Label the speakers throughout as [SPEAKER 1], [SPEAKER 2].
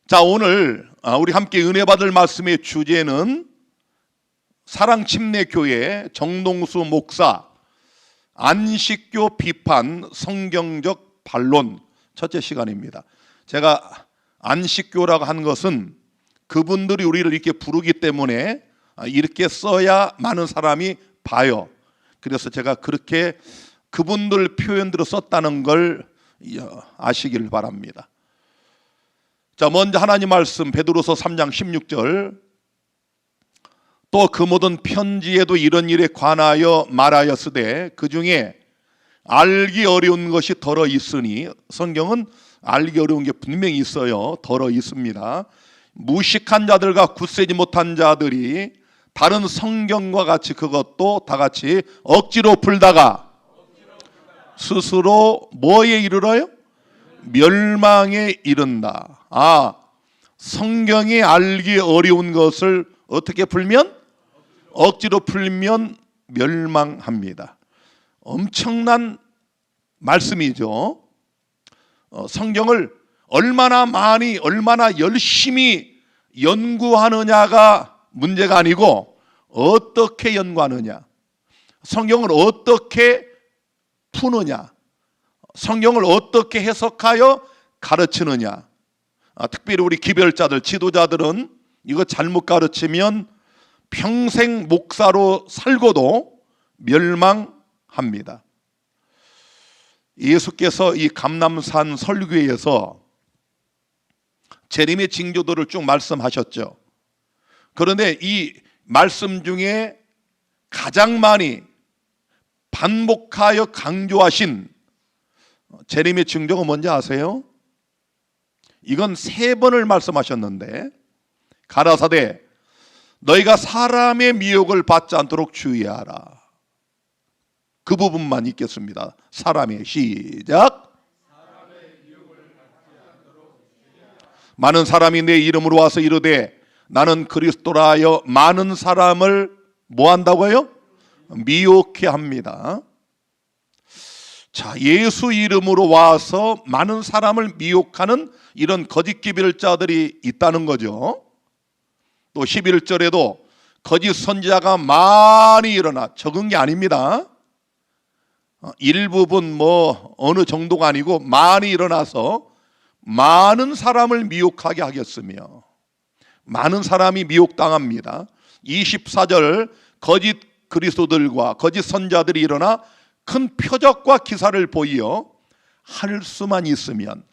[SPEAKER 1] 자, 오늘 우리 함께 은혜 받을 말씀의 주제는 사랑침례교회 정동수 목사 안식교 비판 성경적 반론 첫째 시간입니다. 제가 안식교라고 한 것은 그분들이 우리를 이렇게 부르기 때문에 이렇게 써야 많은 사람이 봐요. 그래서 제가 그렇게 그분들 표현대로 썼다는 걸 아시기를 바랍니다. 자, 먼저 하나님 말씀 베드로서 3장 16절. 또 그 모든 편지에도 이런 일에 관하여 말하였으되 그 중에 알기 어려운 것이 더러 있으니, 성경은 알기 어려운 게 분명히 있어요. 더러 있습니다. 무식한 자들과 굳세지 못한 자들이 다른 성경과 같이 그것도 다 같이 억지로 풀다가 스스로 뭐에 이르러요? 멸망에 이른다. 성경이 알기 어려운 것을 어떻게 풀면? 억지로 풀면 멸망합니다. 엄청난 말씀이죠. 성경을 얼마나 많이, 얼마나 열심히 연구하느냐가 문제가 아니고 어떻게 연구하느냐, 성경을 어떻게 푸느냐, 성경을 어떻게 해석하여 가르치느냐. 특별히 우리 기별자들, 지도자들은 이거 잘못 가르치면 평생 목사로 살고도 멸망합니다. 예수께서 이 감람산 설교에서 재림의 징조들을 쭉 말씀하셨죠. 그런데 이 말씀 중에 가장 많이 반복하여 강조하신 재림의 징조가 뭔지 아세요? 이건 3번을 말씀하셨는데, 가라사대 너희가 사람의 미혹을 받지 않도록 주의하라. 그 부분만 읽겠습니다. 사람의 시작. 많은 사람이 내 이름으로 와서 이르되 나는 그리스도라 하여 많은 사람을 뭐 한다고요? 미혹해 합니다. 자, 예수 이름으로 와서 많은 사람을 미혹하는 이런 거짓 기별자들이 있다는 거죠. 또 11절에도 거짓 선지자가 많이 일어나, 적은 게 아닙니다. 일부분 어느 정도가 아니고 많이 일어나서 많은 사람을 미혹하게 하겠으며, 많은 사람이 미혹당합니다. 24절 거짓 그리스도들과 거짓 선자들이 일어나 큰 표적과 기사를 보이어 할 수만 있으면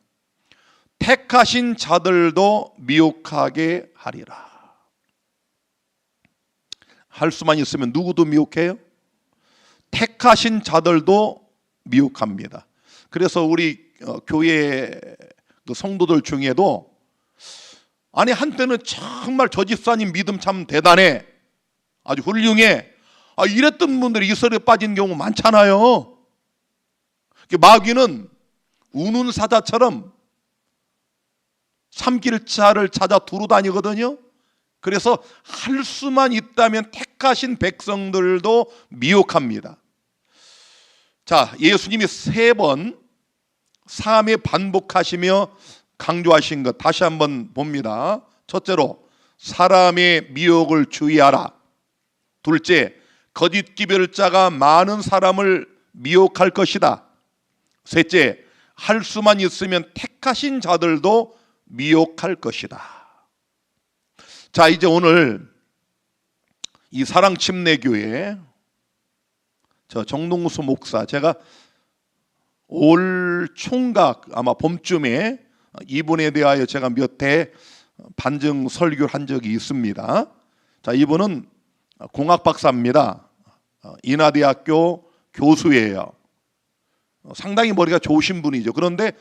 [SPEAKER 1] 택하신 자들도 미혹하게 하리라. 할 수만 있으면 누구도 미혹해요? 택하신 자들도 미혹합니다. 그래서 우리 교회 성도들 중에도 한때는 정말 저 집사님 믿음 참 대단해, 아주 훌륭해, 이랬던 분들이 이설에 빠진 경우 많잖아요. 마귀는 우는 사자처럼 삼킬자를 찾아 두루 다니거든요. 그래서 할 수만 있다면 택하신 백성들도 미혹합니다. 자, 예수님이 3번 3회 반복하시며 강조하신 것 다시 한번 봅니다. 첫째로 사람의 미혹을 주의하라. 둘째, 거짓 기별자가 많은 사람을 미혹할 것이다. 셋째, 할 수만 있으면 택하신 자들도 미혹할 것이다. 자, 이제 오늘 이 사랑침례교회 저 정동수 목사, 제가 올 총각 아마 봄쯤에 이분에 대하여 제가 몇 해 반증 설교를 한 적이 있습니다. 자, 이분은 공학 박사입니다. 인하대학교 교수예요. 상당히 머리가 좋으신 분이죠. 그런데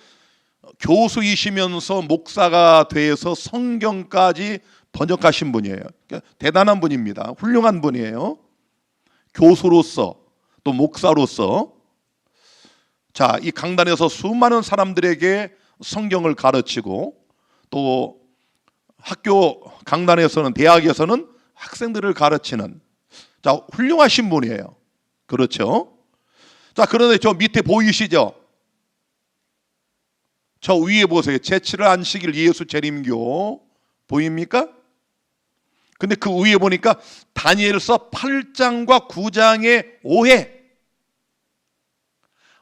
[SPEAKER 1] 교수이시면서 목사가 돼서 성경까지 번역하신 분이에요. 그러니까 대단한 분입니다. 훌륭한 분이에요. 교수로서 또 목사로서. 자, 이 강단에서 수많은 사람들에게 성경을 가르치고, 또 학교 강단에서는, 대학에서는 학생들을 가르치는, 자, 훌륭하신 분이에요. 그렇죠? 자, 그런데 저 밑에 보이시죠? 저 위에 보세요. 제7일 안식일 예수 재림교 보입니까? 근데 그 위에 보니까 다니엘서 8장과 9장의 오해,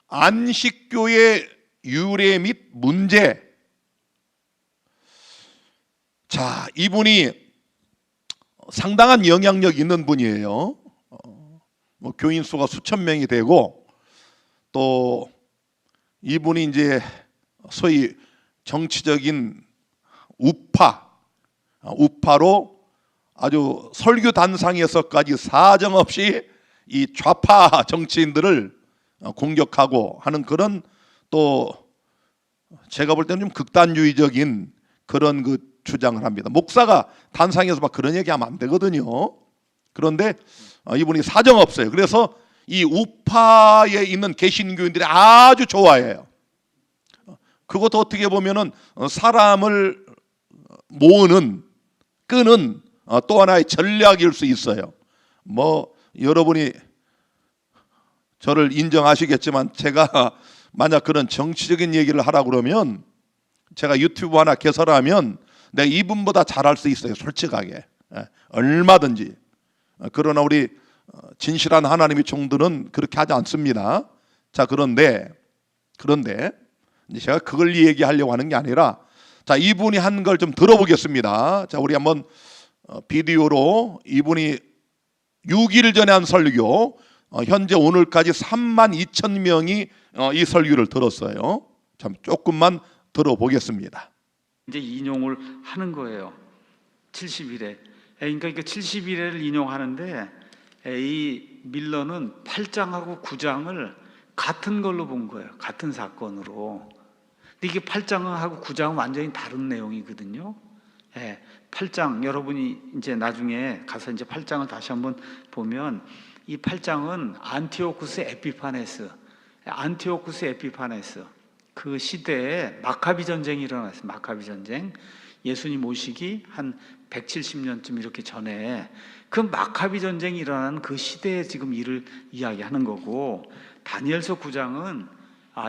[SPEAKER 1] 안식교의 유래 및 문제. 자, 이분이 상당한 영향력 있는 분이에요. 뭐 교인 수가 수천 명이 되고, 또 이분이 이제 소위 정치적인 우파로 아주 설교 단상에서까지 사정없이 이 좌파 정치인들을 공격하고 하는 그런, 또 제가 볼 때는 좀 극단주의적인 그런 그 주장을 합니다. 목사가 단상에서 막 그런 얘기하면 안 되거든요. 그런데 이분이 사정없어요. 그래서 이 우파에 있는 개신교인들이 아주 좋아해요. 그것도 어떻게 보면은 사람을 모으는, 끄는 또 하나의 전략일 수 있어요. 뭐 여러분이 저를 인정하시겠지만, 제가 만약 그런 정치적인 얘기를 하라고 그러면 제가 유튜브 하나 개설하면 내가 이분보다 잘할 수 있어요. 솔직하게. 얼마든지. 그러나 우리 진실한 하나님의 종들은 그렇게 하지 않습니다. 자, 그런데 제가 그걸 얘기하려고 하는 게 아니라, 자, 이분이 한 걸 좀 들어보겠습니다. 자, 우리 한번 비디오로 이분이 6일 전에 한 설교, 현재 오늘까지 32,000명이 이 설교를 들었어요. 참 조금만 들어보겠습니다.
[SPEAKER 2] 이제 인용을 하는 거예요. 70일에. 그러니까 70일에를 인용하는데, 이 밀러는 8장하고 9장을 같은 걸로 본 거예요. 같은 사건으로. 근데 이게 8장하고 9장은 완전히 다른 내용이거든요. 8장, 여러분이 이제 나중에 가서 이제 8장을 다시 한번 보면, 이 8장은 안티오쿠스 에피파네스, 그 시대에 마카비 전쟁이 일어났어요. 마카비 전쟁. 예수님 오시기 한 170년쯤 이렇게 전에 그 마카비 전쟁이 일어나는 그 시대에 지금 일을 이야기하는 거고, 다니엘서 9장은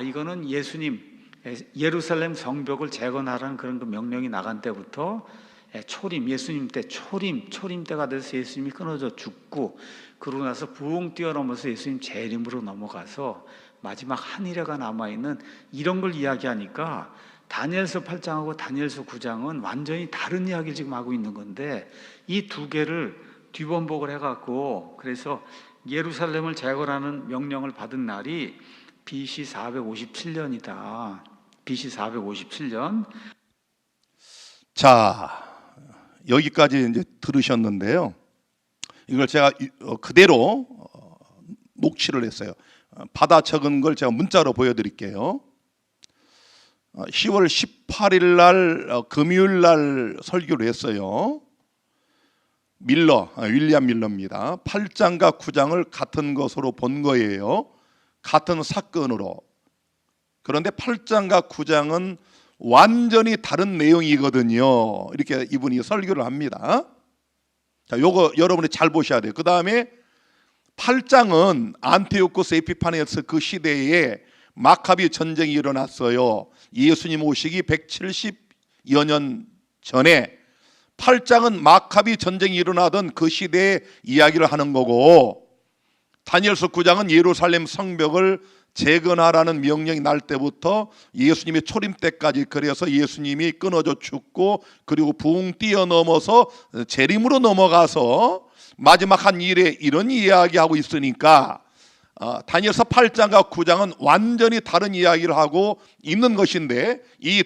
[SPEAKER 2] 이거는 예수님 예루살렘 성벽을 재건하라는 그런 그 명령이 나간 때부터 예수님 때 초림 때가 돼서 예수님이 끊어져 죽고, 그러고 나서 부흥 뛰어넘어서 예수님 재림으로 넘어가서 마지막 한 일회가 남아있는 이런 걸 이야기하니까, 다니엘서 8장하고 다니엘서 9장은 완전히 다른 이야기를 지금 하고 있는 건데, 이 두 개를 뒤번복을 해갖고, 그래서 예루살렘을 재건하는 명령을 받은 날이 BC 457년이다. BC 457년.
[SPEAKER 1] 자, 여기까지 이제 들으셨는데요. 이걸 제가 그대로 녹취를 했어요. 받아 적은 걸 제가 문자로 보여드릴게요. 10월 18일 날 금요일 날 설교를 했어요. 윌리엄 밀러입니다. 8장과 9장을 같은 것으로 본 거예요. 같은 사건으로. 그런데 8장과 9장은 완전히 다른 내용이거든요. 이렇게 이분이 설교를 합니다. 자, 요거 여러분이 잘 보셔야 돼요. 그 다음에 8장은 안티오쿠스 에피파네스 그 시대에 마카비 전쟁이 일어났어요. 예수님 오시기 170여 년 전에 8장은 마카비 전쟁이 일어나던 그 시대의 이야기를 하는 거고, 다니엘서 9장은 예루살렘 성벽을 재건하라는 명령이 날 때부터 예수님의 초림 때까지, 그래서 예수님이 끊어져 죽고 그리고 부흥 뛰어넘어서 재림으로 넘어가서 마지막 한 일에 이런 이야기하고 있으니까, 다니엘서 8장과 9장은 완전히 다른 이야기를 하고 있는 것인데, 이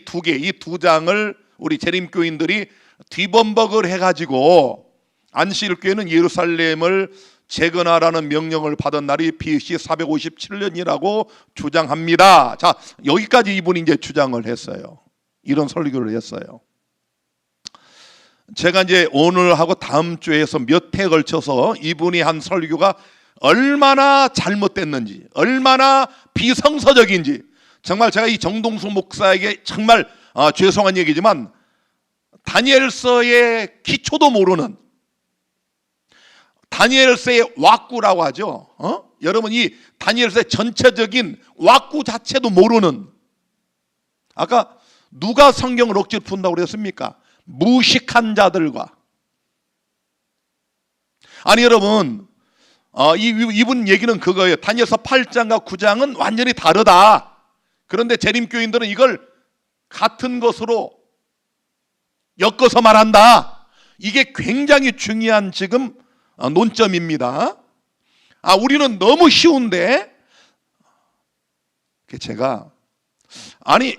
[SPEAKER 1] 두 장을 우리 재림교인들이 뒤범벅을 해가지고, 안식일교회는 예루살렘을 재건하라는 명령을 받은 날이 BC 457년이라고 주장합니다. 자, 여기까지 이분이 이제 주장을 했어요. 이런 설교를 했어요. 제가 이제 오늘하고 다음 주에서 몇 해 걸쳐서 이분이 한 설교가 얼마나 잘못됐는지, 얼마나 비성서적인지, 정말 제가 이 정동수 목사에게 정말 죄송한 얘기지만 다니엘서의 기초도 모르는, 다니엘서의 왁구라고 하죠. 여러분, 이 다니엘서의 전체적인 왁구 자체도 모르는, 아까 누가 성경을 억지로 푼다고 그랬습니까? 무식한 자들과. 아니 여러분, 이분 얘기는 그거예요. 다니엘서 8장과 9장은 완전히 다르다. 그런데 재림교인들은 이걸 같은 것으로 엮어서 말한다. 이게 굉장히 중요한 지금 논점입니다. 우리는 너무 쉬운데, 제가 아니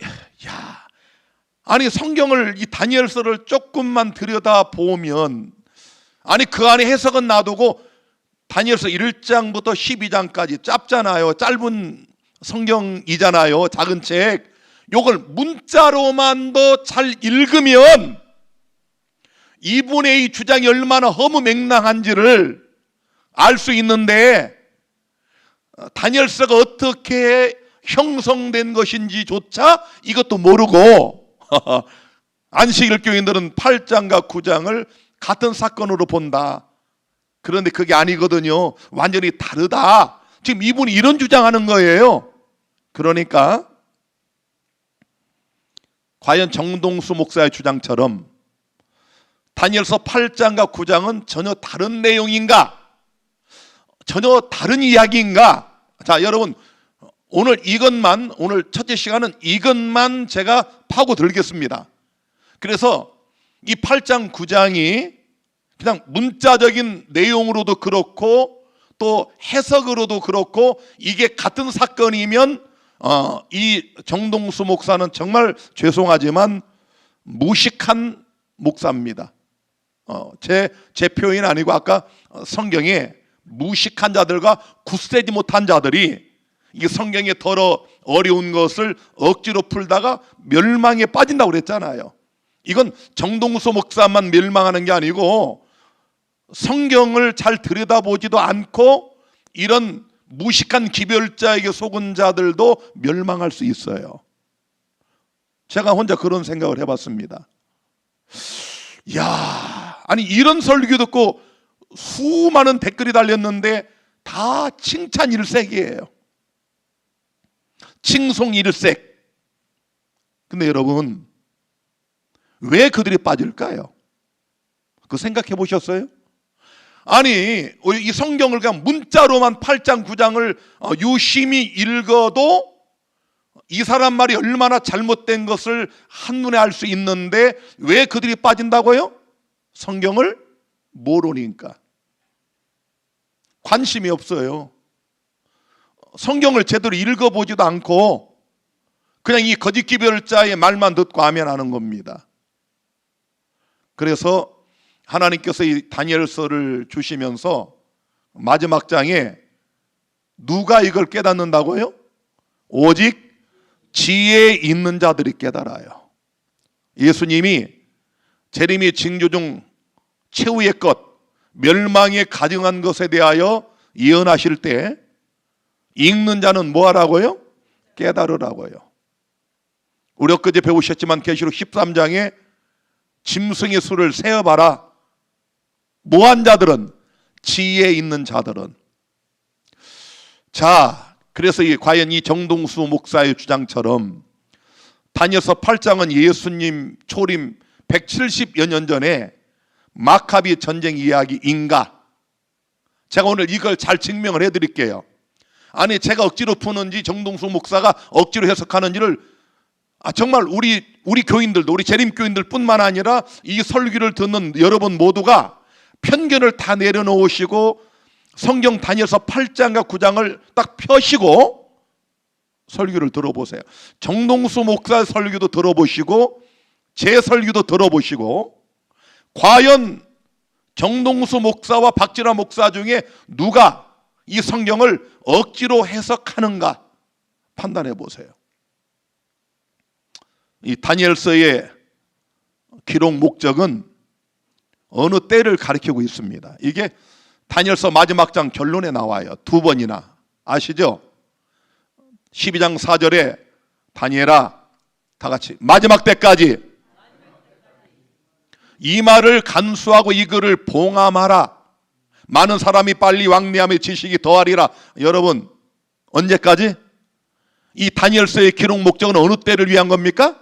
[SPEAKER 1] 성경을 이 다니엘서를 조금만 들여다 보면, 그 안에 해석은 놔두고 다니엘서 1장부터 12장까지 짧잖아요. 짧은 성경이잖아요. 작은 책. 요걸 문자로만도 잘 읽으면 이분의 이 주장이 얼마나 허무맹랑한지를 알 수 있는데, 다니엘서가 어떻게 형성된 것인지조차 이것도 모르고 안식일 교인들은 8장과 9장을 같은 사건으로 본다. 그런데 그게 아니거든요. 완전히 다르다. 지금 이분이 이런 주장하는 거예요. 그러니까 과연 정동수 목사의 주장처럼 다니엘서 8장과 9장은 전혀 다른 내용인가? 전혀 다른 이야기인가? 자, 여러분, 오늘 첫째 시간은 이것만 제가 파고들겠습니다. 그래서 이 8장 9장이 그냥 문자적인 내용으로도 그렇고 또 해석으로도 그렇고 이게 같은 사건이면 이 정동수 목사는 정말 죄송하지만 무식한 목사입니다. 제 표현이 아니고 아까 성경에 무식한 자들과 굳세지 못한 자들이 이 성경에 더러 어려운 것을 억지로 풀다가 멸망에 빠진다고 그랬잖아요. 이건 정동수 목사만 멸망하는 게 아니고 성경을 잘 들여다보지도 않고 이런 무식한 기별자에게 속은 자들도 멸망할 수 있어요. 제가 혼자 그런 생각을 해봤습니다. 이런 설교 듣고 수많은 댓글이 달렸는데 다 칭찬 일색이에요. 칭송 일색. 근데 여러분, 왜 그들이 빠질까요? 그 생각해 보셨어요? 이 성경을 그냥 문자로만 8장 9장을 유심히 읽어도 이 사람 말이 얼마나 잘못된 것을 한눈에 알 수 있는데 왜 그들이 빠진다고요? 성경을 모르니까. 관심이 없어요. 성경을 제대로 읽어보지도 않고 그냥 이 거짓 기별자의 말만 듣고 아멘하는 겁니다. 그래서 하나님께서 이 다니엘서를 주시면서 마지막 장에 누가 이걸 깨닫는다고요? 오직 지혜 있는 자들이 깨달아요. 예수님이 재림의 징조 중 최후의 것, 멸망에 가증한 것에 대하여 예언하실 때 읽는 자는 뭐 하라고요? 깨달으라고요. 우리 엊그제 배우셨지만 계시록 13장에 짐승의 수를 세어봐라. 뭐한 자들은? 지혜 있는 자들은. 자, 그래서 과연 이 정동수 목사의 주장처럼 다니엘서 8장은 예수님 초림 170여 년 전에 마카비 전쟁 이야기인가? 제가 오늘 이걸 잘 증명을 해드릴게요. 제가 억지로 푸는지 정동수 목사가 억지로 해석하는지를 정말 우리 교인들도, 우리 재림교인들 뿐만 아니라 이 설교를 듣는 여러분 모두가 편견을 다 내려놓으시고 성경 다니엘서 8장과 9장을 딱 펴시고 설교를 들어보세요. 정동수 목사의 설교도 들어보시고 제 설교도 들어보시고, 과연 정동수 목사와 박진아 목사 중에 누가 이 성경을 억지로 해석하는가 판단해 보세요. 이 다니엘서의 기록 목적은 어느 때를 가리키고 있습니다. 이게 다니엘서 마지막 장 결론에 나와요. 2번이나. 아시죠? 12장 4절에 다니엘아, 다 같이 마지막 때까지 이 말을 간수하고 이 글을 봉함하라. 많은 사람이 빨리 왕래하며 지식이 더하리라. 여러분, 언제까지? 이 다니엘서의 기록 목적은 어느 때를 위한 겁니까?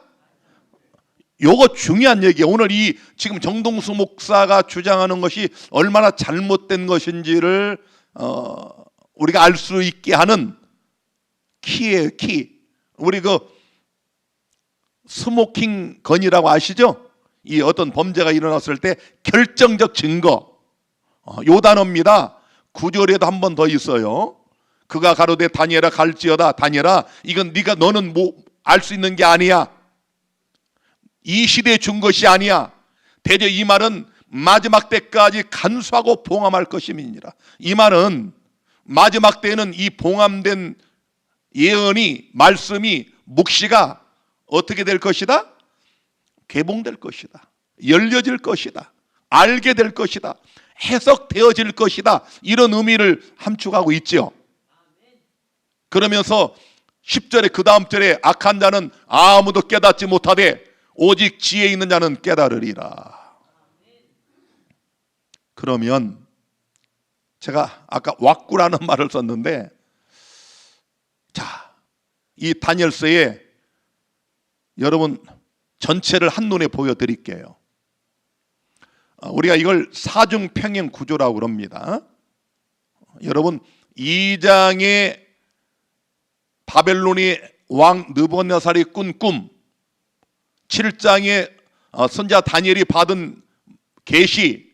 [SPEAKER 1] 요거 중요한 얘기예요. 오늘 이 지금 정동수 목사가 주장하는 것이 얼마나 잘못된 것인지를 우리가 알 수 있게 하는 키예요, 키. 우리 그 스모킹 건이라고 아시죠? 이 어떤 범죄가 일어났을 때 결정적 증거, 요 단어입니다. 9절에도 한 번 더 있어요. 그가 가로되 다니엘아 갈지어다. 다니엘아, 이건 너는 뭐 알 수 있는 게 아니야. 이 시대에 준 것이 아니야. 대저 이 말은 마지막 때까지 간수하고 봉함할 것임이니라. 이 말은 마지막 때에는 이 봉함된 예언이, 말씀이, 묵시가 어떻게 될 것이다? 개봉될 것이다. 열려질 것이다. 알게 될 것이다. 해석되어질 것이다. 이런 의미를 함축하고 있죠. 그러면서 10절에 그 다음 절에 악한 자는 아무도 깨닫지 못하되 오직 지혜 있는 자는 깨달으리라. 그러면 제가 아까 왁구라는 말을 썼는데, 자, 이 다니엘서에 여러분 전체를 한눈에 보여드릴게요. 우리가 이걸 사중평행 구조라고 그럽니다. 여러분 2장에 바벨론의 왕 느부갓네살이 꾼 꿈, 7장에 선지자 다니엘이 받은 계시,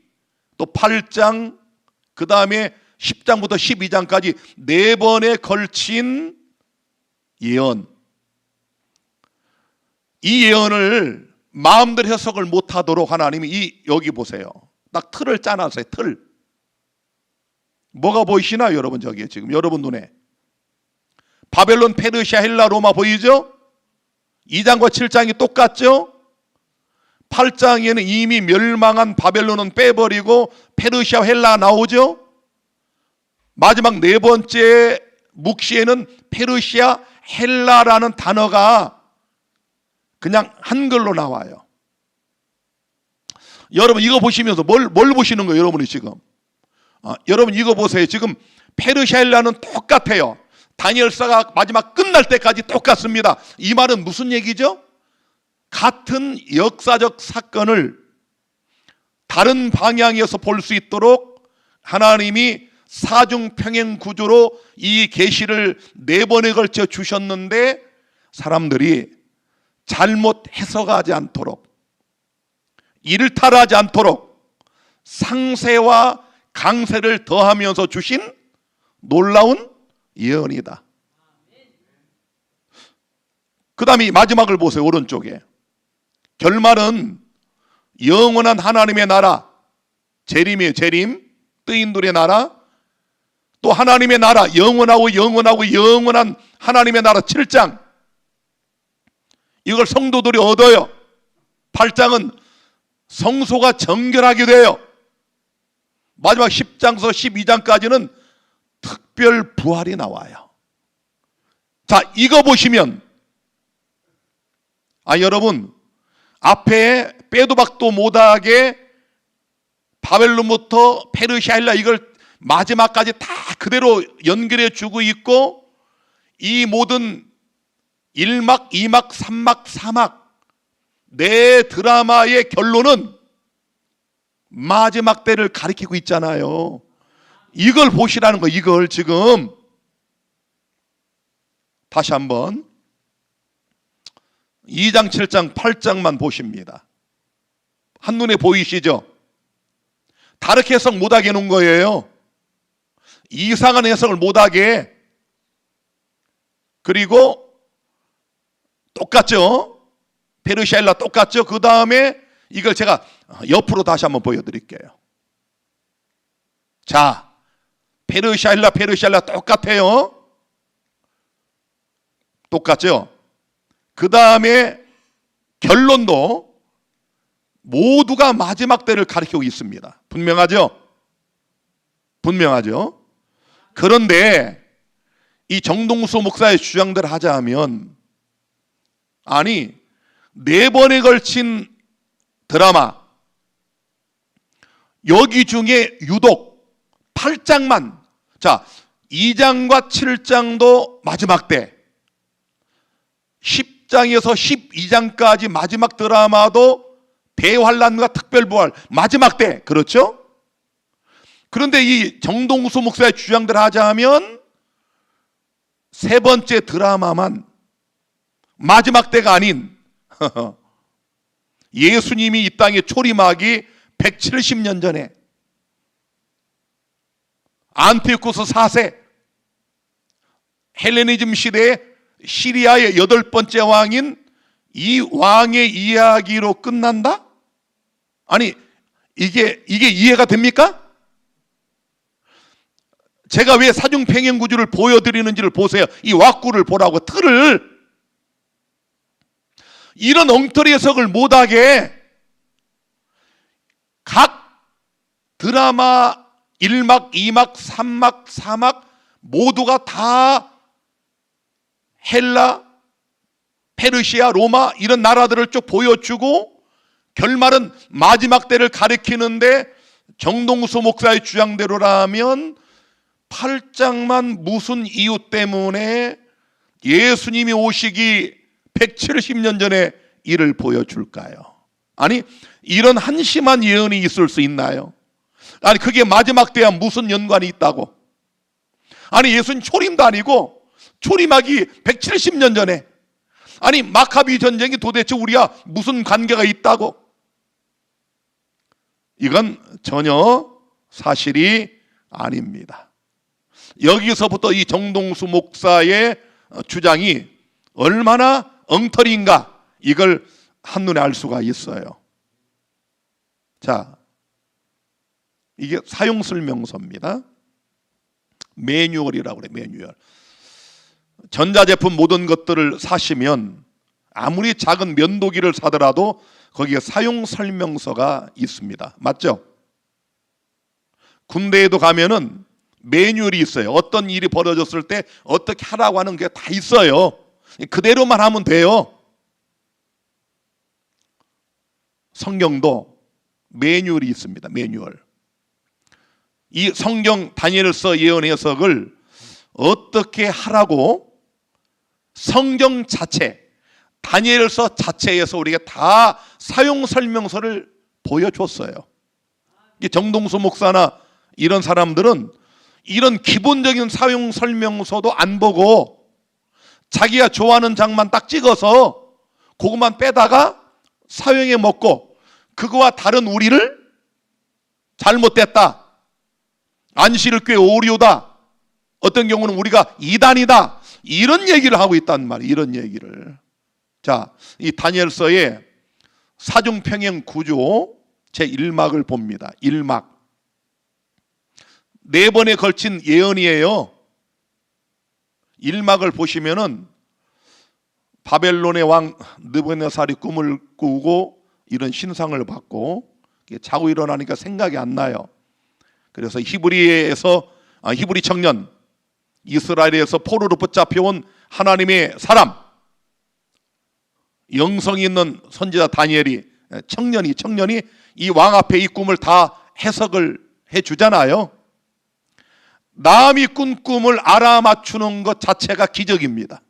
[SPEAKER 1] 또 8장, 그 다음에 10장부터 12장까지 4번에 걸친 예언. 이 예언을 마음대로 해석을 못하도록 하나님이 여기 보세요. 딱 틀을 짜놨어요. 틀. 뭐가 보이시나요, 여러분? 저기에 지금 여러분 눈에 바벨론, 페르시아, 헬라, 로마 보이죠? 2장과 7장이 똑같죠? 8장에는 이미 멸망한 바벨론은 빼버리고 페르시아, 헬라 나오죠? 마지막 4번째 묵시에는 페르시아, 헬라라는 단어가 그냥 한글로 나와요. 여러분 이거 보시면서 뭘 보시는 거예요, 여러분이 지금? 여러분 이거 보세요. 지금 페르시아, 헬라는 똑같아요. 다니엘서가 마지막 끝날 때까지 똑같습니다. 이 말은 무슨 얘기죠? 같은 역사적 사건을 다른 방향에서 볼 수 있도록 하나님이 사중평행 구조로 이 계시를 4번에 걸쳐 주셨는데, 사람들이 잘못 해석하지 않도록, 일탈하지 않도록 상세와 강세를 더하면서 주신 놀라운 예언이다. 그 다음에 마지막을 보세요. 오른쪽에 결말은 영원한 하나님의 나라, 재림이에요. 재림, 뜨인들의 나라, 또 하나님의 나라, 영원하고 영원한 하나님의 나라 7장, 이걸 성도들이 얻어요. 8장은 성소가 정결하게 돼요. 마지막 10장서 12장까지는 특별 부활이 나와요. 자, 이거 보시면 여러분 앞에 빼도 박도 못하게 바벨론부터 페르시아, 헬라 이걸 마지막까지 다 그대로 연결해 주고 있고, 이 모든 1막, 2막, 3막, 4막 내 드라마의 결론은 마지막 때를 가리키고 있잖아요. 이걸 보시라는 거. 이걸 지금 다시 한번 2장, 7장, 8장만 보십니다. 한눈에 보이시죠? 다르게 해석 못하게 해놓은 거예요. 이상한 해석을 못하게. 그리고 똑같죠? 페르시아, 헬라 똑같죠? 그 다음에 이걸 제가 옆으로 다시 한번 보여드릴게요. 자, 페르시아, 헬라 똑같아요. 똑같죠? 그 다음에 결론도 모두가 마지막 때를 가리키고 있습니다. 분명하죠? 분명하죠? 그런데 이 정동수 목사의 주장대로 하자면, 아니 4번에 걸친 드라마, 여기 중에 유독 8장만, 자 2장과 7장도 마지막 때, 10장에서 12장까지 마지막 드라마도 대환란과 특별부활 마지막 때, 그렇죠? 그런데 이 정동수 목사의 주장대로 하자면 세 번째 드라마만 마지막 때가 아닌 예수님이 이 땅에 초림하기 170년 전에 안티오쿠스 4세 헬레니즘 시대의 시리아의 8번째 왕인 이 왕의 이야기로 끝난다? 아니, 이게 이해가 됩니까? 제가 왜 사중평행구주를 보여드리는지를 보세요. 이 왁구를 보라고, 틀을. 이런 엉터리 해석을 못하게 각 드라마 1막, 2막, 3막, 4막 모두가 다 헬라, 페르시아, 로마 이런 나라들을 쭉 보여주고 결말은 마지막 때를 가리키는데 정동수 목사의 주장대로라면 8장만 무슨 이유 때문에 예수님이 오시기 170년 전에 이를 보여줄까요? 아니, 이런 한심한 예언이 있을 수 있나요? 아니, 그게 마지막 때와 무슨 연관이 있다고? 아니, 예수님 초림도 아니고 초림하기 170년 전에, 아니 마카비 전쟁이 도대체 우리가 무슨 관계가 있다고? 이건 전혀 사실이 아닙니다. 여기서부터 이 정동수 목사의 주장이 얼마나 엉터리인가, 이걸 한눈에 알 수가 있어요. 자, 이게 사용설명서입니다. 매뉴얼이라고 그래, 매뉴얼. 전자제품 모든 것들을 사시면 아무리 작은 면도기를 사더라도 거기에 사용설명서가 있습니다. 맞죠? 군대에도 가면은 매뉴얼이 있어요. 어떤 일이 벌어졌을 때 어떻게 하라고 하는 게 다 있어요. 그대로만 하면 돼요. 성경도 매뉴얼이 있습니다. 매뉴얼. 이 성경 다니엘서 예언 해석을 어떻게 하라고 성경 자체, 다니엘서 자체에서 우리가 다 사용 설명서를 보여줬어요. 정동수 목사나 이런 사람들은 이런 기본적인 사용 설명서도 안 보고 자기가 좋아하는 장만 딱 찍어서 그것만 빼다가 사용해 먹고, 그거와 다른 우리를 잘못됐다, 안식일교회 오류다, 어떤 경우는 우리가 이단이다, 이런 얘기를 하고 있단 말이에요. 이런 얘기를. 자, 이 다니엘서의 사중평행 구조 제1막을 봅니다. 1막. 4번에 걸친 예언이에요. 1막을 보시면은 바벨론의 왕 느부갓네살이 꿈을 꾸고 이런 신상을 받고 자고 일어나니까 생각이 안 나요. 그래서 히브리 청년, 이스라엘에서 포로로 붙잡혀온 하나님의 사람, 영성이 있는 선지자 다니엘이, 청년이 이 왕 앞에 이 꿈을 다 해석을 해주잖아요. 남이 꾼 꿈을 알아맞추는 것 자체가 기적입니다.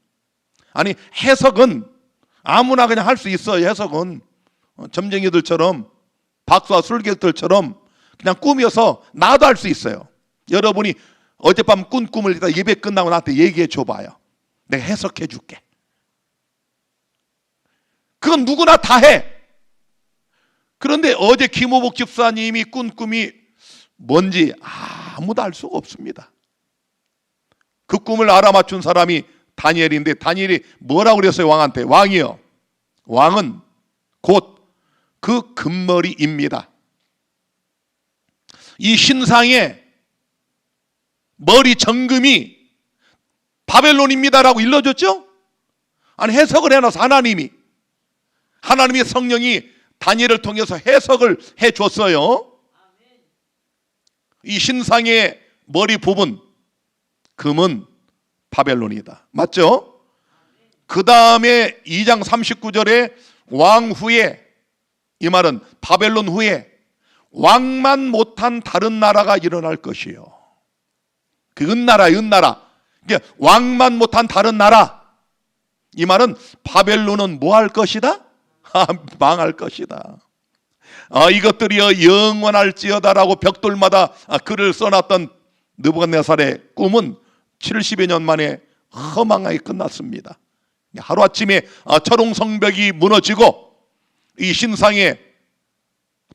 [SPEAKER 1] 아니, 해석은 아무나 그냥 할 수 있어요. 해석은 점쟁이들처럼, 박사와 술객들처럼 그냥 꾸며서 나도 할 수 있어요. 여러분이 어젯밤 꾼 꿈을 일단 예배 끝나고 나한테 얘기해 줘봐요. 내가 해석해 줄게. 그건 누구나 다 해. 그런데 어제 김호복 집사님이 꾼 꿈이 뭔지 아무도 알 수가 없습니다. 그 꿈을 알아맞춘 사람이 다니엘인데, 다니엘이 뭐라고 그랬어요? 왕한테. 왕이요, 왕은 곧 그 금머리입니다. 이 신상의 머리 정금이 바벨론입니다라고 일러줬죠? 아니, 해석을 해놔서 하나님의 성령이 다니엘을 통해서 해석을 해줬어요. 이 신상의 머리 부분, 금은 바벨론이다. 맞죠? 그 다음에 2장 39절에 왕 후에, 이 말은 바벨론 후에 왕만 못한 다른 나라가 일어날 것이요. 그 은나라. 왕만 못한 다른 나라. 이 말은 바벨론은 뭐 할 것이다? 망할 것이다. 이것들이여 영원할지어다라고 벽돌마다 글을 써놨던 느부갓네살의 꿈은 70여 년 만에 허망하게 끝났습니다. 하루아침에 철옹성벽이 무너지고 이 신상의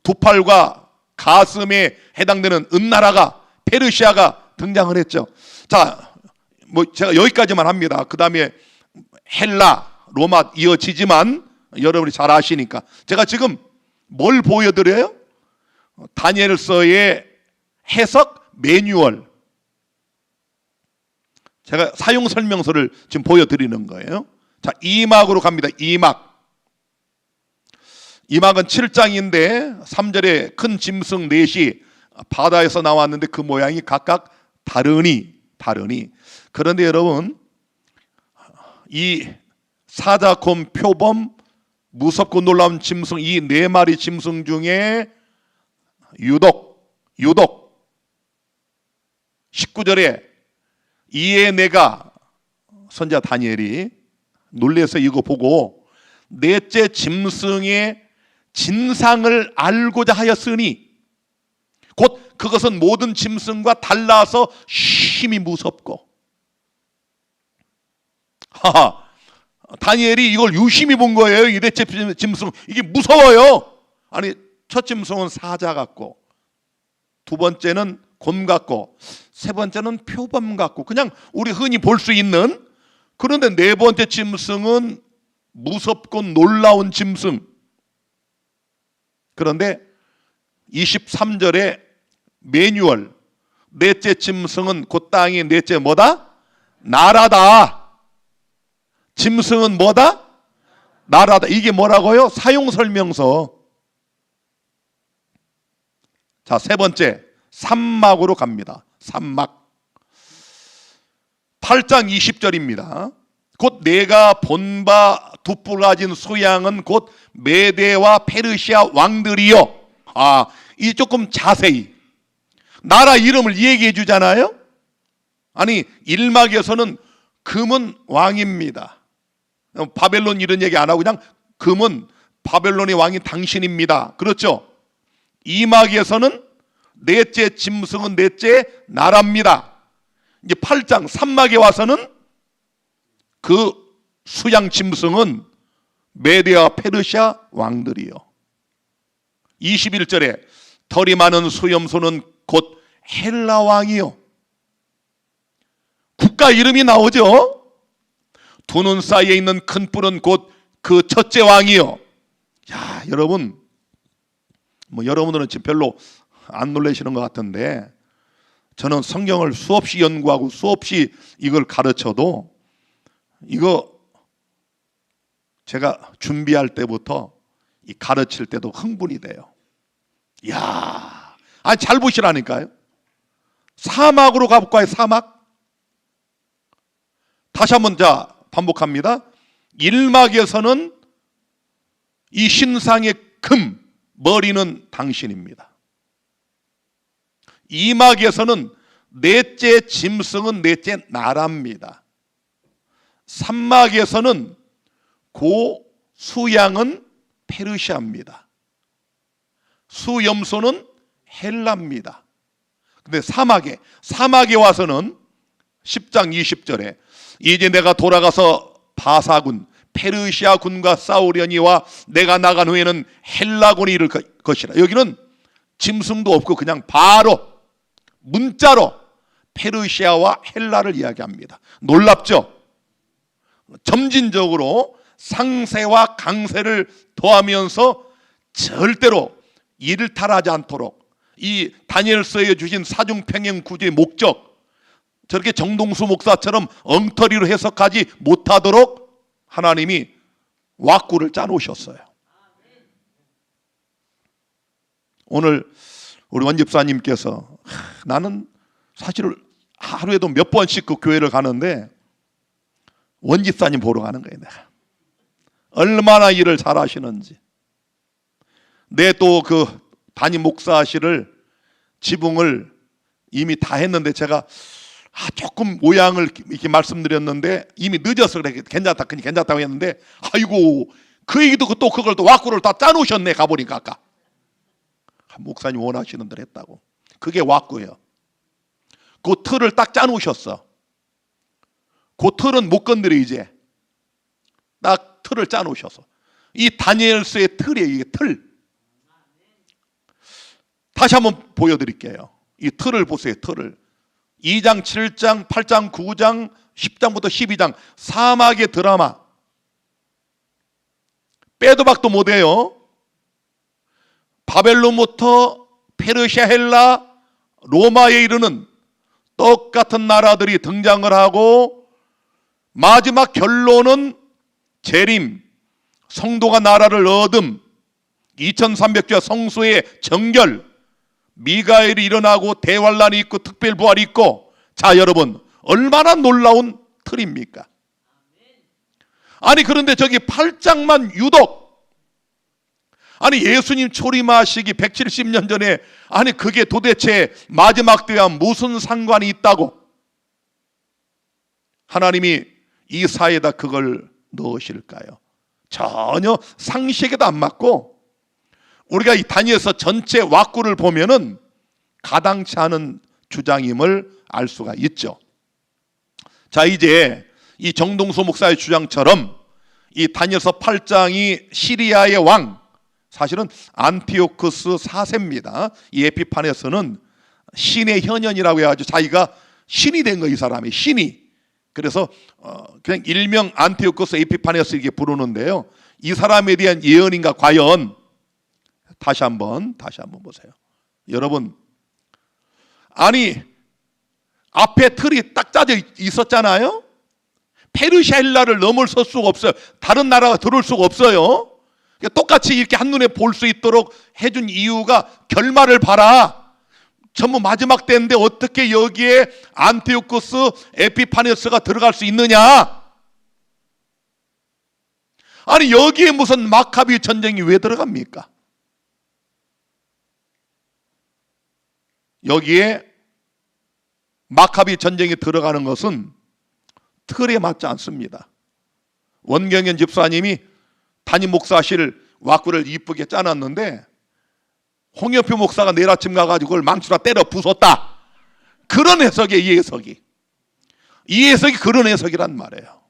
[SPEAKER 1] 두 팔과 가슴에 해당되는 은나라가, 페르시아가 등장을 했죠. 자, 제가 여기까지만 합니다. 그 다음에 헬라, 로마 이어지지만 여러분이 잘 아시니까 제가 지금 뭘 보여드려요? 다니엘서의 해석 매뉴얼, 제가 사용 설명서를 지금 보여드리는 거예요. 자, 2막으로 갑니다. 2막. 2막은 7장인데 3절에 큰 짐승 넷이 바다에서 나왔는데 그 모양이 각각 다르니. 그런데 여러분, 이 사자곰, 표범, 무섭고 놀라운 짐승, 이 네 마리 짐승 중에 유독 19절에 이에 내가, 선지자 다니엘이 놀라서 이거 보고 넷째 짐승의 진상을 알고자 하였으니, 곧 그것은 모든 짐승과 달라서 심히 무섭고. 다니엘이 이걸 유심히 본 거예요. 이 넷째 짐승, 이게 무서워요. 아니, 첫 짐승은 사자 같고, 두 번째는 곰 같고, 세 번째는 표범 같고, 그냥 우리 흔히 볼 수 있는. 그런데 네 번째 짐승은 무섭고 놀라운 짐승. 그런데 23절에 매뉴얼, 넷째 짐승은 그 땅의 넷째 뭐다? 나라다. 짐승은 뭐다? 나라다. 이게 뭐라고요? 사용 설명서. 자, 세 번째, 삼막으로 갑니다. 삼막. 8장 20절입니다. 곧 내가 본바 두 뿔 가진 수양은 곧 메대와 페르시아 왕들이요. 이 조금 자세히 나라 이름을 얘기해 주잖아요. 아니, 1막에서는 금은 왕입니다. 바벨론 이런 얘기 안 하고 그냥 금은 바벨론의 왕이 당신입니다. 그렇죠? 2막에서는 넷째 짐승은 넷째 나라입니다. 이제 8장 3막에 와서는 그 수양 짐승은 메대와 페르시아 왕들이요. 21절에 털이 많은 수염소는 곧 헬라 왕이요. 국가 이름이 나오죠. 두 눈 사이에 있는 큰 뿔은 곧 그 첫째 왕이요. 야, 여러분, 여러분들은 지금 별로 안 놀라시는 것 같은데, 저는 성경을 수없이 연구하고 수없이 이걸 가르쳐도 이거 제가 준비할 때부터 이 가르칠 때도 흥분이 돼요. 이야, 잘 보시라니까요. 사막으로 가볼까요? 사막. 다시 한번 반복합니다. 1막에서는 이 신상의 금, 머리는 당신입니다. 2막에서는 넷째 짐승은 넷째 나라입니다. 3막에서는 고 수양은 페르시아입니다. 수염소는 헬라입니다. 근데 사막에 와서는 10장 20절에 이제 내가 돌아가서 바사군 페르시아 군과 싸우려니와 내가 나간 후에는 헬라군이 이를 것이라. 여기는 짐승도 없고 그냥 바로 문자로 페르시아와 헬라를 이야기합니다. 놀랍죠? 점진적으로 상세와 강세를 더하면서 절대로 일탈하지 않도록 이 다니엘서에 주신 사중평행 구조의 목적, 저렇게 정동수 목사처럼 엉터리로 해석하지 못하도록 하나님이 왁구를 짜놓으셨어요. 오늘 우리 원집사님께서 나는 사실 하루에도 몇 번씩 그 교회를 가는데 원집사님 보러 가는 거예요. 내가 얼마나 일을 잘하시는지. 내 또 그 담임 목사실을 지붕을 이미 다 했는데 제가 조금 모양을 이렇게 말씀드렸는데 이미 늦어서 그래 괜찮다고 했는데, 아이고 그 얘기도 또 그걸 또 와꾸를 다 짜놓으셨네. 가보니까 아까 목사님 원하시는 대로 했다고. 그게 와꾸예요. 그 틀을 딱 짜놓으셨어. 그 틀은 못 건드려. 이제 딱 틀을 짜놓으셔서. 이 다니엘서의 틀이에요. 이게 틀. 다시 한번 보여드릴게요. 이 틀을 보세요. 틀을 2장 7장 8장 9장 10장부터 12장 사막의 드라마 빼도 박도 못해요. 바벨론부터 페르시아, 헬라, 로마에 이르는 똑같은 나라들이 등장을 하고, 마지막 결론은 재림, 성도가 나라를 얻음, 2300주야 성소의 정결, 미가엘이 일어나고 대환란이 있고 특별부활이 있고. 자 여러분, 얼마나 놀라운 틀입니까? 아니 그런데 저기 8장만 유독, 아니 예수님 초림하시기 170년 전에, 아니 그게 도대체 마지막 때와 무슨 상관이 있다고 하나님이 이 사회에다 그걸 넣으실까요? 전혀 상식에도 안 맞고, 우리가 이 다니엘서 전체 와꾸를 보면은 가당치 않은 주장임을 알 수가 있죠. 자 이제 이 정동수 목사의 주장처럼 이 다니엘서 8장이 시리아의 왕, 사실은 안티오쿠스 4세입니다. 이 에피판에서는 신의 현현이라고 해가지고 자기가 신이 된 거예요. 이 사람이 신이. 그래서 그냥 일명 안티오쿠스 에피파네스 이렇게 부르는데요. 이 사람에 대한 예언인가 과연? 다시 한번 보세요. 여러분, 아니 앞에 틀이 딱 짜져 있었잖아요. 페르시아, 헬라를 넘어설 수가 없어요. 다른 나라가 들어올 수가 없어요. 똑같이 이렇게 한눈에 볼 수 있도록 해준 이유가, 결말을 봐라, 전부 마지막 때인데 어떻게 여기에 안티오쿠스 에피파네스가 들어갈 수 있느냐? 아니 여기에 무슨 마카비 전쟁이 왜 들어갑니까? 여기에 마카비 전쟁이 들어가는 것은 틀에 맞지 않습니다. 원경현 집사님이 담임 목사실 와꾸를 이쁘게 짜놨는데, 홍영표 목사가 내일 아침 가가지고 그걸 망치로 때려 부쉈다. 그런 해석이에요. 이 해석이 그런 해석이란 말이에요.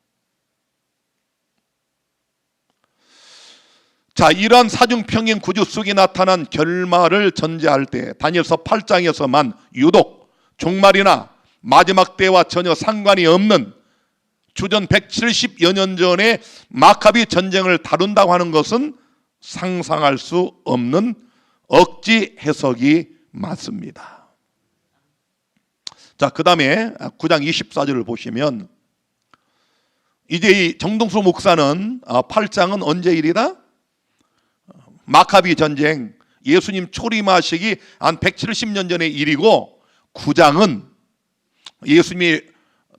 [SPEAKER 1] 자, 이러한 사중평행 구조 속에 나타난 결말을 전제할 때 다니엘서 8장에서만 유독 종말이나 마지막 때와 전혀 상관이 없는 주전 170여 년 전에 마카비 전쟁을 다룬다고 하는 것은 상상할 수 없는 억지 해석이 맞습니다. 자, 그 다음에 9장 24절을 보시면, 이제 이 정동수 목사는 8장은 언제 일이다? 마카비 전쟁, 예수님 초림하시기 한 170년 전의 일이고, 9장은 예수님의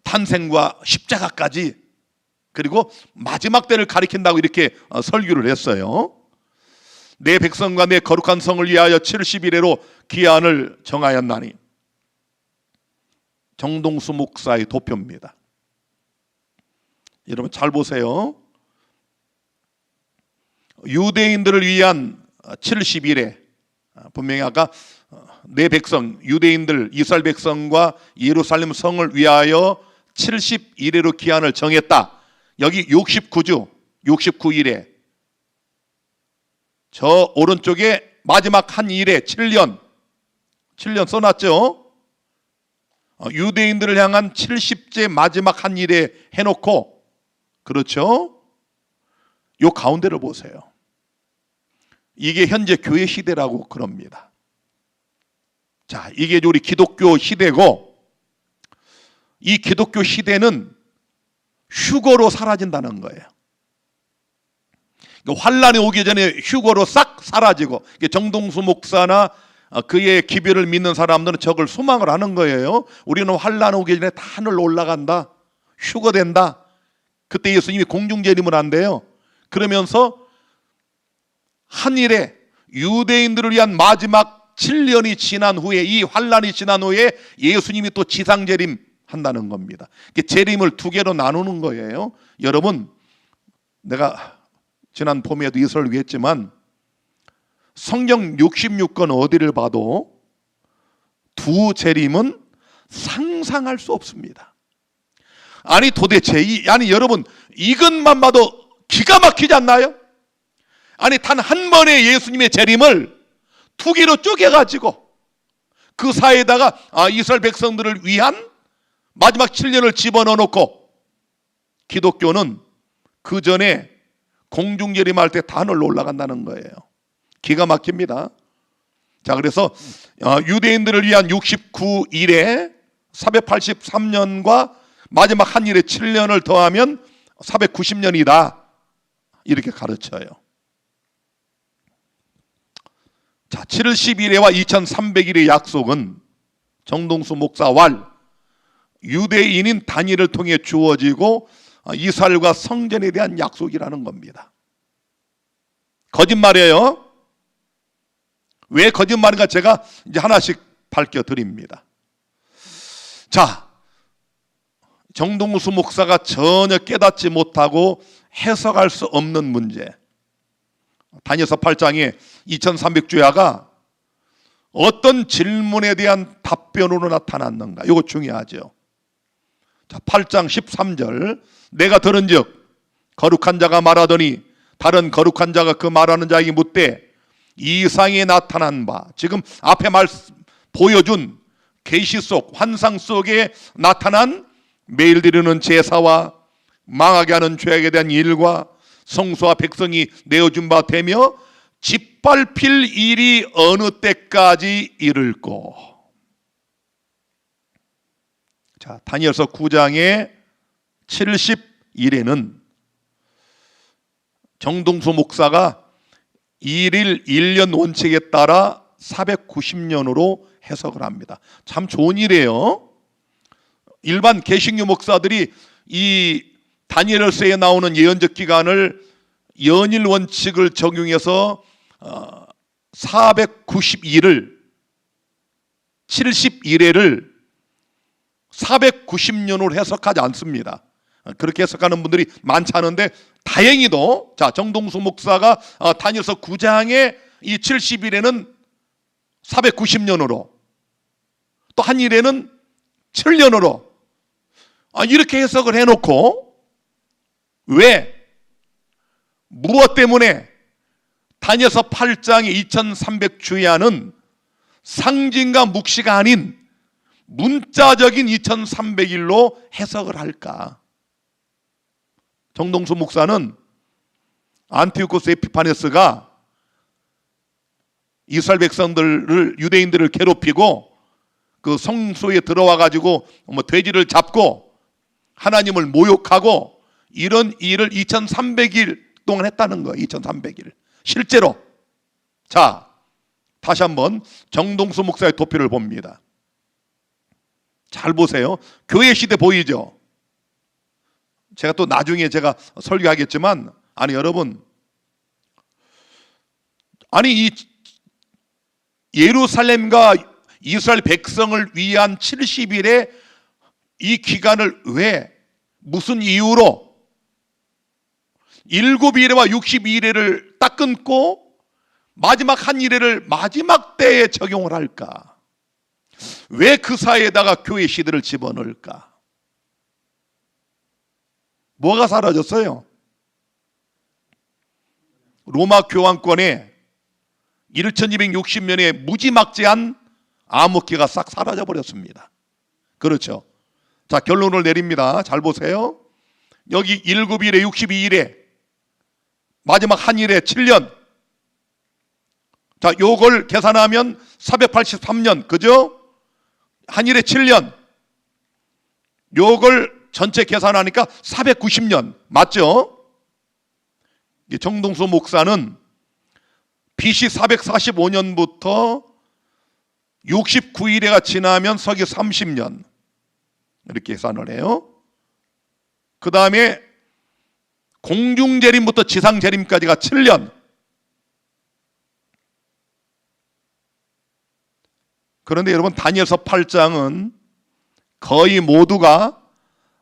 [SPEAKER 1] 탄생과 십자가까지, 그리고 마지막 때를 가리킨다고 이렇게 설교를 했어요. 내 백성과 내 거룩한 성을 위하여 70일에로 기한을 정하였나니. 정동수 목사의 도표입니다. 여러분 잘 보세요. 유대인들을 위한 70일에, 분명히 아까 내 백성, 유대인들, 이스라엘 백성과 예루살렘 성을 위하여 70일에로 기한을 정했다. 여기 69주, 69일에, 저 오른쪽에 마지막 한 일에 7년 써놨죠. 유대인들을 향한 70제 마지막 한 일에 해놓고, 그렇죠? 요 가운데를 보세요. 이게 현재 교회 시대라고 그럽니다. 자, 이게 우리 기독교 시대고, 이 기독교 시대는 휴거로 사라진다는 거예요. 환란이 오기 전에 휴거로 싹 사라지고, 정동수 목사나 그의 기별을 믿는 사람들은 저걸 소망을 하는 거예요. 우리는 환란 오기 전에 다 하늘로 올라간다, 휴거된다. 그때 예수님이 공중재림을 한대요. 그러면서 한일에 유대인들을 위한 마지막 7년이 지난 후에, 이 환란이 지난 후에 예수님이 또 지상재림 한다는 겁니다. 재림을 두 개로 나누는 거예요. 여러분, 내가 지난 봄에도 이 설교했지만 성경 66권 어디를 봐도 두 재림은 상상할 수 없습니다. 아니 도대체 아니 여러분, 이것만 봐도 기가 막히지 않나요? 아니 단 한 번의 예수님의 재림을 두 개로 쪼개가지고 그 사이에다가 이스라엘 백성들을 위한 마지막 7년을 집어넣어 놓고, 기독교는 그 전에 공중재림할 때 다 하늘로 올라간다는 거예요. 기가 막힙니다. 자, 그래서 유대인들을 위한 69일에 483년과 마지막 한 일에 7년을 더하면 490년이다, 이렇게 가르쳐요. 자, 70일에와 2300일의 약속은 정동수 목사 왈 유대인인 다니엘을 통해 주어지고 이스라엘과 성전에 대한 약속이라는 겁니다. 거짓말이에요. 왜 거짓말인가 제가 이제 하나씩 밝혀드립니다. 자, 정동수 목사가 전혀 깨닫지 못하고 해석할 수 없는 문제, 다니엘서 8장에 2300주야가 어떤 질문에 대한 답변으로 나타났는가, 이거 중요하죠. 자, 8장 13절, 내가 들은즉 거룩한 자가 말하더니 다른 거룩한 자가 그 말하는 자에게 묻되 이상에 나타난 바, 지금 앞에 보여준 계시 속 환상 속에 나타난 매일 드리는 제사와 망하게 하는 죄악에 대한 일과 성소와 백성이 내어준 바 되며 짓밟힐 일이 어느 때까지 이를꼬. 자, 다니엘서 9장의 70일에는 정동수 목사가 1일 1년 원칙에 따라 490년으로 해석을 합니다. 참 좋은 일이에요. 일반 개신교 목사들이 이 다니엘서에 나오는 예언적 기간을 연일 원칙을 적용해서 490일을 70일에를 490년으로 해석하지 않습니다. 그렇게 해석하는 분들이 많지 않은데, 다행히도 자, 정동수 목사가 다니엘서 9장의 이 70일에는 490년으로, 또 한 일에는 7년으로 이렇게 해석을 해놓고, 왜, 무엇 때문에 다니엘서 8장의 2300주야는 상징과 묵시가 아닌 문자적인 2300일로 해석을 할까? 정동수 목사는 안티오코스 에피파네스가 이스라엘 백성들을, 유대인들을 괴롭히고 그 성소에 들어와 가지고 돼지를 잡고 하나님을 모욕하고 이런 일을 2300일 동안 했다는 거예요. 2300일 실제로. 자, 다시 한번 정동수 목사의 도표를 봅니다. 잘 보세요. 교회 시대 보이죠? 제가 또 나중에 제가 설교하겠지만, 아니 여러분, 아니 이 예루살렘과 이스라엘 백성을 위한 70일의 이 기간을 왜, 무슨 이유로 7일에와 62일에를 딱 끊고 마지막 한 일회를 마지막 때에 적용을 할까? 왜 그 사이에다가 교회 시대를 집어넣을까? 뭐가 사라졌어요? 로마 교황권의 1260년에 무지막지한 암흑기가 싹 사라져 버렸습니다. 그렇죠? 자, 결론을 내립니다. 잘 보세요. 여기 7일에 62일에 마지막 한 일에 7년. 자, 요걸 계산하면 483년, 그죠? 한 일에 7년. 요걸 전체 계산하니까 490년. 맞죠? 정동수 목사는 BC 445년부터 69일에가 지나면 서기 30년. 이렇게 계산을 해요. 그 다음에 공중재림부터 지상재림까지가 7년. 그런데 여러분, 다니엘서 8장은 거의 모두가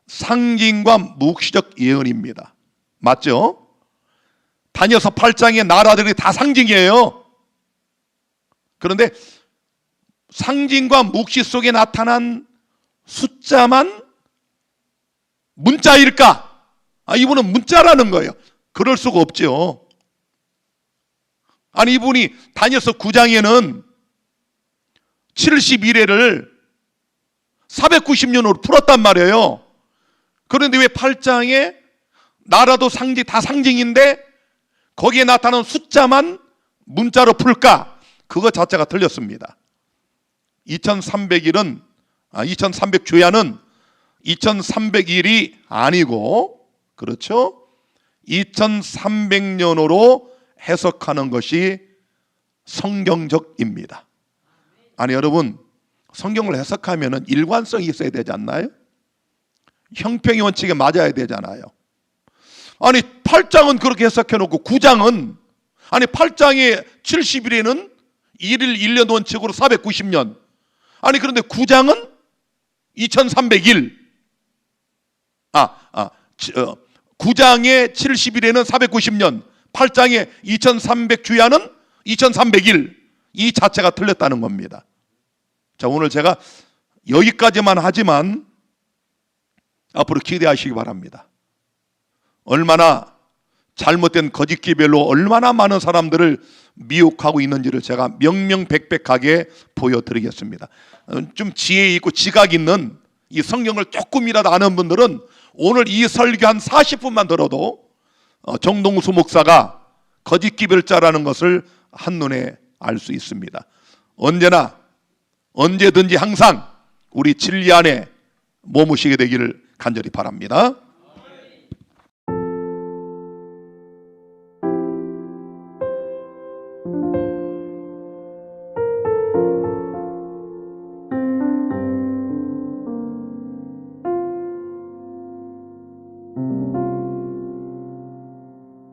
[SPEAKER 1] 상징과 묵시적 예언입니다. 맞죠? 다니엘서 8장의 나라들이 다 상징이에요. 그런데 상징과 묵시 속에 나타난 숫자만 문자일까? 이분은 문자라는 거예요. 그럴 수가 없죠. 아니, 이분이 다니엘서 9장에는 71회를 490년으로 풀었단 말이에요. 그런데 왜 8장에 나라도 다 상징인데 거기에 나타나는 숫자만 문자로 풀까? 그거 자체가 틀렸습니다. 2300주야는 2300일이 아니고, 그렇죠? 2300년으로 해석하는 것이 성경적입니다. 아니, 여러분, 성경을 해석하면 일관성이 있어야 되지 않나요? 형평의 원칙에 맞아야 되잖아요. 아니, 8장은 그렇게 해석해 놓고 9장은, 아니 8장의 70일에는 1일 1년 원칙으로 490년, 아니 그런데 9장은 2300일, 9장의 70일에는 490년, 8장의 2300주야는 2300일, 이 자체가 틀렸다는 겁니다. 자, 오늘 제가 여기까지만 하지만 앞으로 기대하시기 바랍니다. 얼마나 잘못된 거짓 기별로 얼마나 많은 사람들을 미혹하고 있는지를 제가 명명백백하게 보여드리겠습니다. 좀 지혜 있고 지각 있는, 이 성경을 조금이라도 아는 분들은 오늘 이 설교 한 40분만 들어도 정동수 목사가 거짓 기별자라는 것을 한눈에 알 수 있습니다. 언제나 언제든지 항상 우리 진리 안에 머무시게 되기를 간절히 바랍니다.